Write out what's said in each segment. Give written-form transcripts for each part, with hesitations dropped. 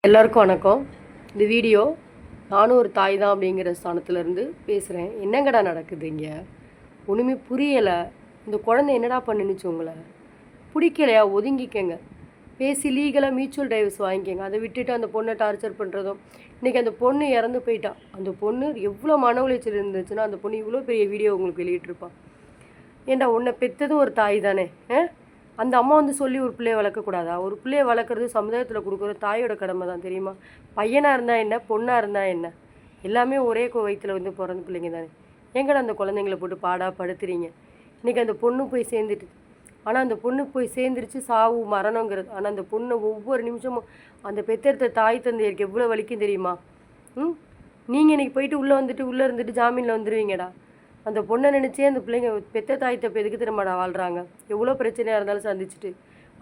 எல்லாருக்கும் வணக்கம். இந்த வீடியோ நானும் ஒரு தாய் தான் அப்படிங்கிற ஸ்தானத்துலேருந்து பேசுகிறேன். என்னங்கடா நடக்குது இங்கே? ஒன்றுமே புரியலை. இந்த குழந்தை என்னடா பண்ணுச்சு உங்களை? பிடிக்கலையா? ஒதுங்கிக்கங்க. பேசி லீகலாக மியூச்சுவல் டைவர்ஸ் வாங்கிக்கோங்க. அதை விட்டுட்டு அந்த பொண்ணை டார்ச்சர் பண்ணுறதும். இன்றைக்கி அந்த பொண்ணு இறந்து போயிட்டான். அந்த பொண்ணு எவ்வளோ மன உளைச்சல் இருந்துச்சுன்னா அந்த பொண்ணு இவ்வளோ பெரிய வீடியோ உங்களுக்கு வெளியிட்டிருப்பான். ஏண்டா உன்னை பெற்றதும் ஒரு தாய் தானே? அந்த அம்மா சொல்லி ஒரு பிள்ளையை வளர்க்கக்கூடாதா? ஒரு பிள்ளையை வளர்க்குறது சமுதாயத்தில் கொடுக்குற தாயோட கடமை தான், தெரியுமா? பையனாக இருந்தால் என்ன, பொண்ணாக இருந்தால் என்ன, எல்லாமே ஒரே வயிற்றில் பிறந்த பிள்ளைங்க தானே. எங்கடா அந்த குழந்தைங்கள போட்டு படுத்துறீங்க? இன்றைக்கி அந்த பொண்ணு போய் சேர்ந்துட்டு, ஆனால் அந்த பொண்ணு போய் சேர்ந்துருச்சு, சாவு மரணங்கிறது. ஆனால் அந்த பொண்ணை ஒவ்வொரு நிமிஷமும் அந்த பெற்றெடுத்த தாய் தந்தையருக்கு எவ்வளோ வலிக்கும் தெரியுமா? நீங்கள் இன்றைக்கி போயிட்டு உள்ளே இருந்துட்டு ஜாமீனில் வந்துடுவீங்கடா. அந்த பொண்ணை நினச்சே அந்த பிள்ளைங்க பெற்ற தாய் தப்பு எதுக்கு திரும்படா வாழ்கிறாங்க? எவ்வளோ பிரச்சனையாக இருந்தாலும் சந்திச்சுட்டு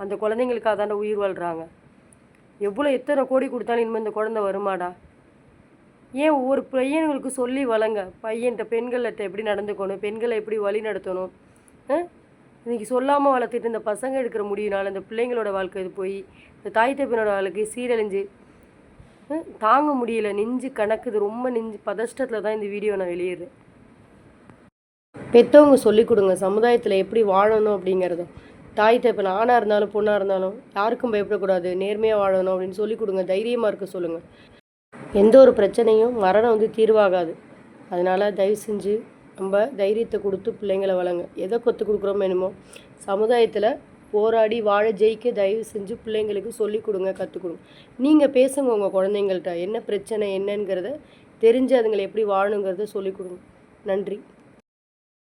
அந்த குழந்தைங்களுக்காக தாண்டா உயிர் வாழ்கிறாங்க. எத்தனை கோடி கொடுத்தாலும் இனிமேல் இந்த குழந்தை வருமாடா? ஏன் ஒவ்வொரு பையன்களுக்கு சொல்லி வளங்க. பையன்கிட்ட பெண்கள்கிட்ட எப்படி நடந்துக்கணும், பெண்களை எப்படி வழி நடத்தணும். இன்றைக்கி சொல்லாமல் வளர்த்துட்டு இந்த பசங்க எடுக்கிற முடியினால் இந்த பிள்ளைங்களோட வாழ்க்கை இது போய் இந்த தாய் தப்பினோட வாழ்க்கை சீரழிஞ்சு தாங்க முடியல. நெஞ்சு கணக்குது. ரொம்ப நெஞ்சு பதஷ்டத்தில் தான் இந்த வீடியோ நான் வெளியிடுறேன். பெற்றவங்க சொல்லிக் கொடுங்க சமுதாயத்தில் எப்படி வாழணும் அப்படிங்கிறத. தாய் தப்பன் ஆணாக இருந்தாலும் பொண்ணாக இருந்தாலும் யாருக்கும் பயப்படக்கூடாது, நேர்மையாக வாழணும் அப்படின்னு சொல்லிக் கொடுங்க. தைரியமாக இருக்க சொல்லுங்கள். எந்த ஒரு பிரச்சனையும் மரணம் தீர்வாகாது. அதனால் தயவு செஞ்சு நம்ம தைரியத்தை கொடுத்து பிள்ளைங்களை வளங்க. எதை கொத்து கொடுக்குறோமோ என்னமோ சமுதாயத்தில் போராடி வாழ ஜெயிக்க தயவு செஞ்சு பிள்ளைங்களுக்கு சொல்லிக் கொடுங்க, கற்றுக் கொடுங்க. நீங்கள் பேசுங்க உங்கள் குழந்தைங்கள்ட்ட என்ன பிரச்சனை என்னங்கிறத தெரிஞ்சு அதுங்களை எப்படி வாழணுங்கிறத சொல்லிக் கொடுங்க. நன்றி.